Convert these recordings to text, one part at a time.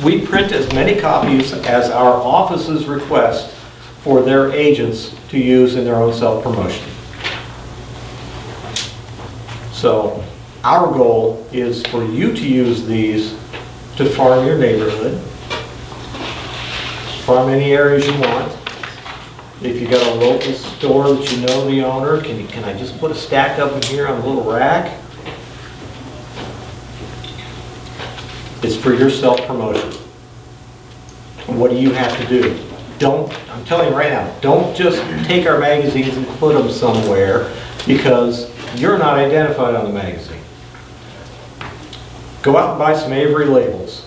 We print as many copies as our offices request for their agents to use in their own self-promotion. So our goal is for you to use these to farm your neighborhood, farm any areas you want. If you got a local store that you know the owner, can I just put a stack of them here on a little rack? It's for your self-promotion. What do you have to do? I'm telling you right now, don't just take our magazines and put them somewhere because you're not identified on the magazine. Go out and buy some Avery labels.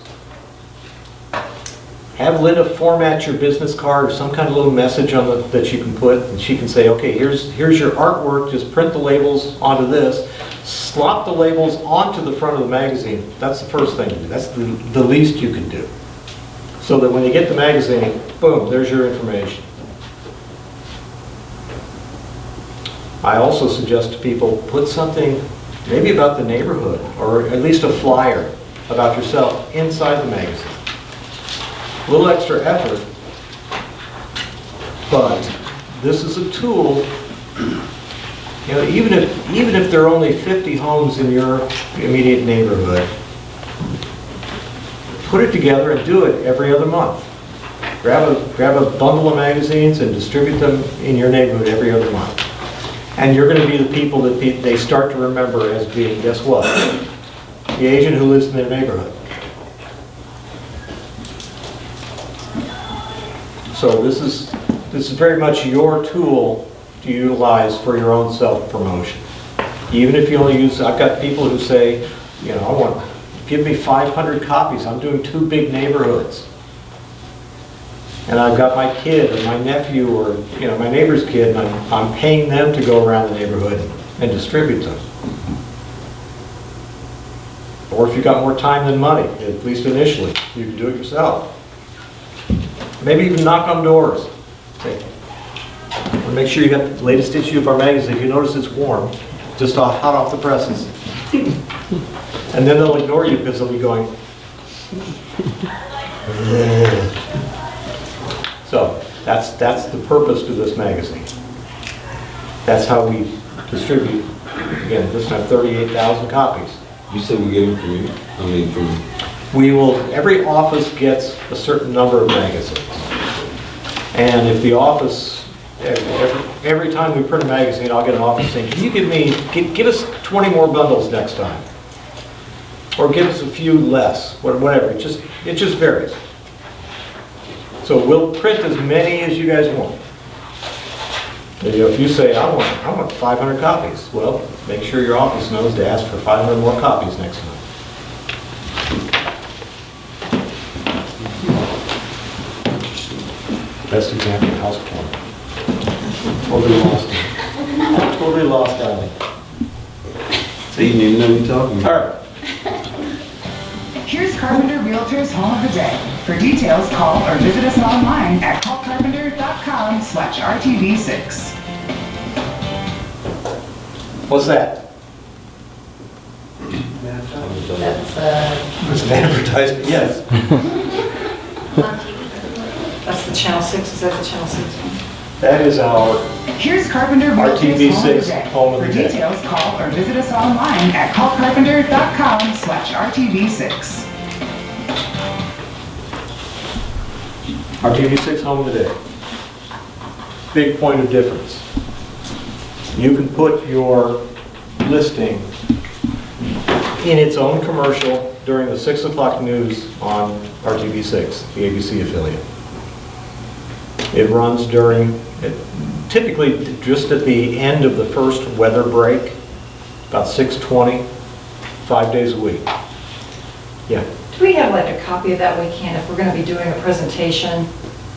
Have Linda format your business card or some kind of little message on that you can put, and she can say, okay, here's your artwork, just print the labels onto this, slop the labels onto the front of the magazine. That's the first thing to do. That's the least you can do. So that when you get the magazine, boom, there's your information. I also suggest to people, put something maybe about the neighborhood, or at least a flyer about yourself inside the magazine. A little extra effort, but this is a tool. You know, even if there are only 50 homes in your immediate neighborhood, put it together and do it every other month. Grab a bundle of magazines and distribute them in your neighborhood every other month. And you're going to be the people that they start to remember as being, guess what? The agent who lives in their neighborhood. So this is very much your tool to utilize for your own self-promotion. Even if you only use, I've got people who say, you know, give me 500 copies. I'm doing 2 big neighborhoods. And I've got my kid or my nephew or, you know, my neighbor's kid, and I'm paying them to go around the neighborhood and distribute them. Or if you've got more time than money, at least initially, you can do it yourself. Maybe even knock on doors. Okay. Make sure you got the latest issue of our magazine. If you notice it's warm, just hot off the presses. And then they'll ignore you because they'll be going. So that's the purpose to this magazine. That's how we distribute. Again, this time 38,000 copies. You said we get them from you? I mean, from... We will, every office gets a certain number of magazines. And if the office, every time we print a magazine, I'll get an office saying, can you give us 20 more bundles next time? Or give us a few less, whatever, it just varies. So we'll print as many as you guys want. And, you know, if you say, I want 500 copies, well, make sure your office knows to ask for 500 more copies next time. Best example, house plumber. Totally lost Allie. So you didn't even know what you're talking All about. right. Here's Carpenter Realtors Home of the Day. For details, call or visit us online at callcarpenter.com/RTV6. What's that? It's an advertisement, yes. That's the Channel 6, is that the Channel 6 one? That is our, Here's Carpenter Realtors RTV6 Home of Home the of Day. the For Day. details, call or visit us online at callcarpenter.com/RTV6. our TV6 Home of the Day. Big point of difference. You can put your listing in its own commercial during the 6 o'clock news on RTV6, the ABC affiliate. It runs typically just at the end of the first weather break, about 6:20, 5 days a week. Yeah. Do we have like a copy of that we can, if we're going to be doing a presentation?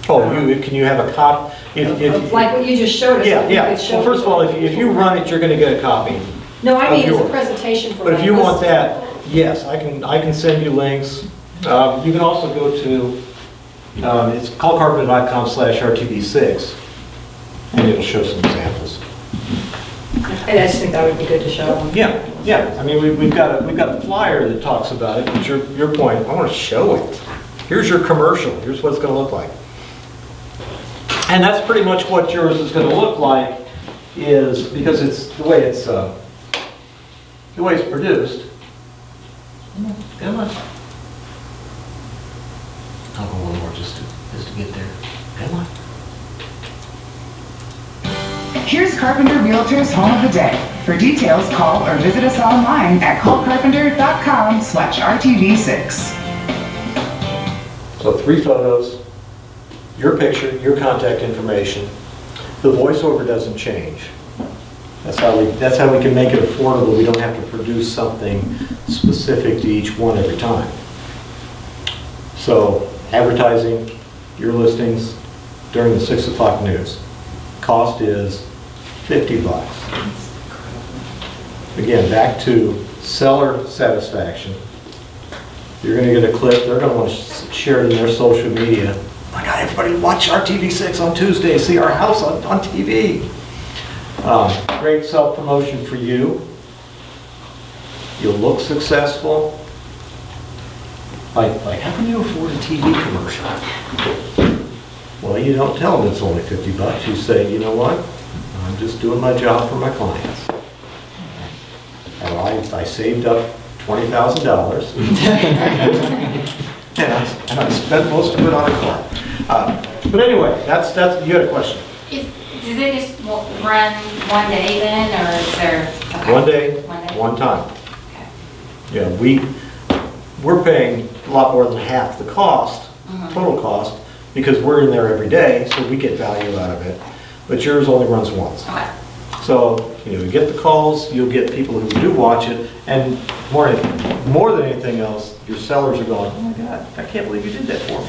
Oh, can you have a copy? Like what you just showed us? Yeah, that we yeah. could show Well, first of all, people. if you run it, you're going to get a copy. No, I of mean, as a yours. presentation for But if my you want listing. that, yes, I can send you links. You can also go to, it's callcarpenter.com/RTV6, and it'll show some examples. I just think that would be good to show them. Yeah. I mean, we've got a flyer that talks about it, but your point, I want to show it. Here's your commercial, here's what it's gonna look like. And that's pretty much what yours is gonna look like, is, because it's, the way it's produced. Come on. I'll go one more just to get there. Come on. Here's Carpenter Realtor's Home of the Day. For details, call or visit us online at callcarpenter.com/RTV6. So 3 photos, your picture, your contact information. The voiceover doesn't change. That's how we can make it affordable. We don't have to produce something specific to each one every time. So advertising your listings during the 6 o'clock news. Cost is $50. Again, back to seller satisfaction. You're going to get a clip, they're going to want to share it in their social media. Oh my God, everybody watch our TV6 on Tuesday, see our house on TV. Great self-promotion for you. You'll look successful. Like, how can you afford a TV commercial? Well, you don't tell them it's only $50. You say, you know what? I'm just doing my job for my clients. And I saved up $20,000. and I spent most of it on a car. But anyway, that's you had a question. Does it just run one day then, or is there? Okay. One day, one time. Okay. Yeah, we're paying a lot more than half the cost, total cost, because we're in there every day, so we get value out of it. But yours only runs once. Okay. So, you get the calls, you'll get people who do watch it, and more than anything else, your sellers are going, oh my God, I can't believe you did that for me.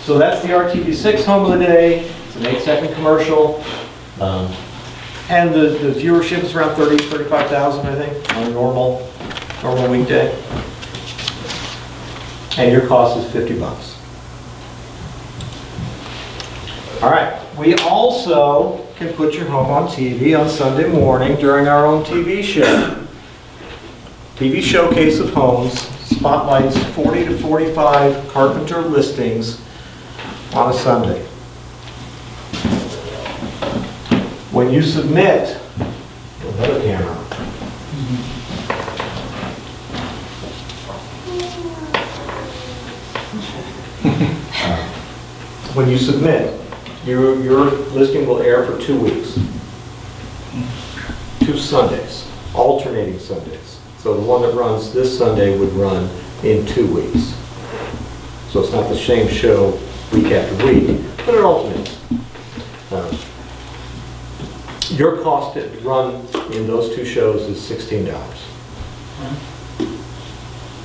So that's the RTV6 Home of the Day. It's an 8-second commercial. And the viewership is around 35,000, I think, on a normal weekday. And your cost is $50. All right, we also can put your home on TV on Sunday morning during our own TV show. TV showcase of homes, spotlights 40 to 45 Carpenter listings on a Sunday. When you submit, another camera. When you submit, your listing will air for 2 weeks. 2 Sundays, alternating Sundays. So the one that runs this Sunday would run in 2 weeks. So it's not the same show week after week, but it alternates. Your cost to run in those 2 shows is $16.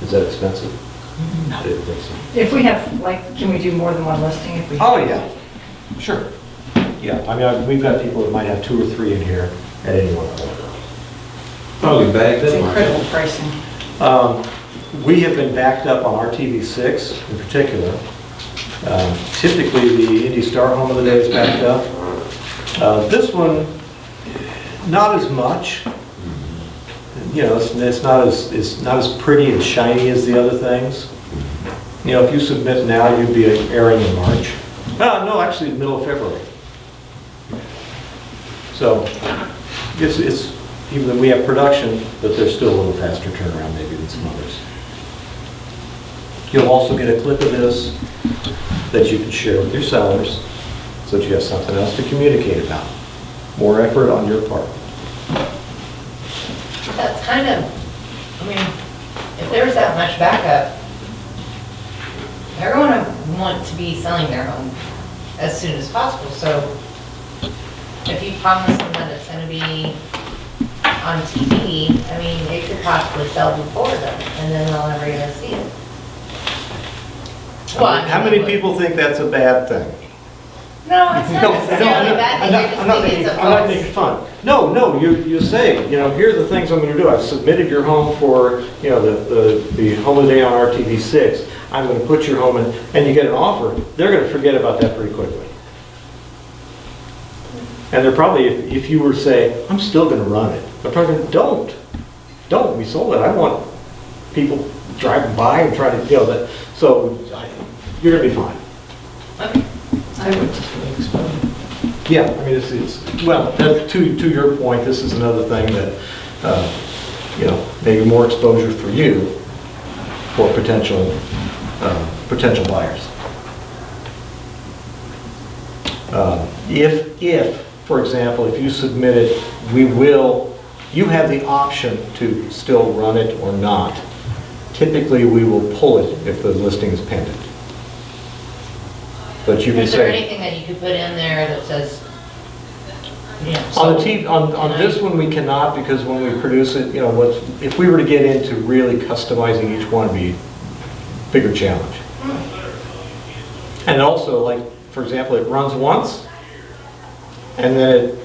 Is that expensive? I didn't think so. If we have, can we do more than one listing if we? Oh, yeah, sure. Yeah, I mean, we've got people that might have 2 or 3 in here at any one point. Probably bagged It's up. incredible pricing. We have been backed up on our TV6 in particular. Typically, the Indy Star Home of the Day is backed up. This one, not as much. It's not as pretty and shiny as the other things. If you submit now, you'd be airing in March. No, actually, middle of February. So, it's even though we have production, but there's still a little faster turnaround maybe than some others. You'll also get a clip of this that you can share with your sellers, so that you have something else to communicate about. More effort on your part. That's kind of, if there's that much backup, they're going to want to be selling their home as soon as possible. So if you promise them that it's going to be on TV, it could possibly sell before then, and then they'll never even see it. How many people think that's a bad thing? No, it's not necessarily bad. I'm not making fun. No, you say, here are the things I'm going to do. I've submitted your home for, the home of the day on RTV6. I'm going to put your home in, and you get an offer. They're going to forget about that pretty quickly. And they're probably, if you were to say, I'm still going to run it, they're probably going to, don't. We sold it. I want people driving by and trying to, you know, that, so you're gonna be fine. Okay. I would just explain. Yeah, I mean, it's, well, to your point, this is another thing that, you know, maybe more exposure for you for potential buyers. If, for example, if you submit it, you have the option to still run it or not. Typically, we will pull it if the listing is pending. But you can Is there say, anything that you could put in there that says, you know, on the TV, on this one, we cannot, because when we produce it, you know, if we were to get into really customizing each one, it'd be a bigger challenge. And also, like, for example, it runs once, and then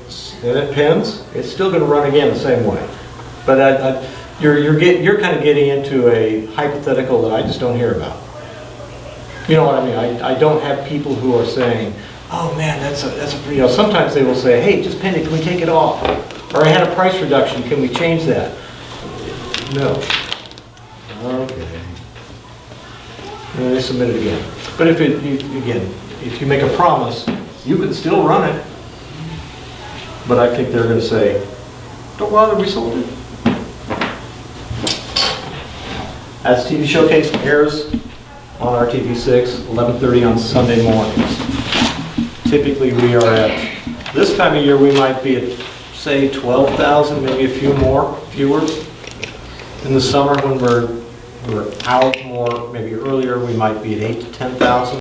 it pins, it's still gonna run again the same way. But you're kind of getting into a hypothetical that I just don't hear about. You know what I mean? I don't have people who are saying, oh man, that's a, you know, sometimes they will say, hey, just pin it, can we take it off? Or I had a price reduction, can we change that? No. Okay. And they submit it again. But if you make a promise, you can still run it. But I think they're gonna say, don't bother, we sold it. As TV Showcase airs on RTV6, 11:30 on Sunday mornings. Typically, we are at, this time of year, we might be at, say, 12,000, maybe a few more viewers. In the summer, when we're out more, maybe earlier, we might be at 8,000 to 10,000.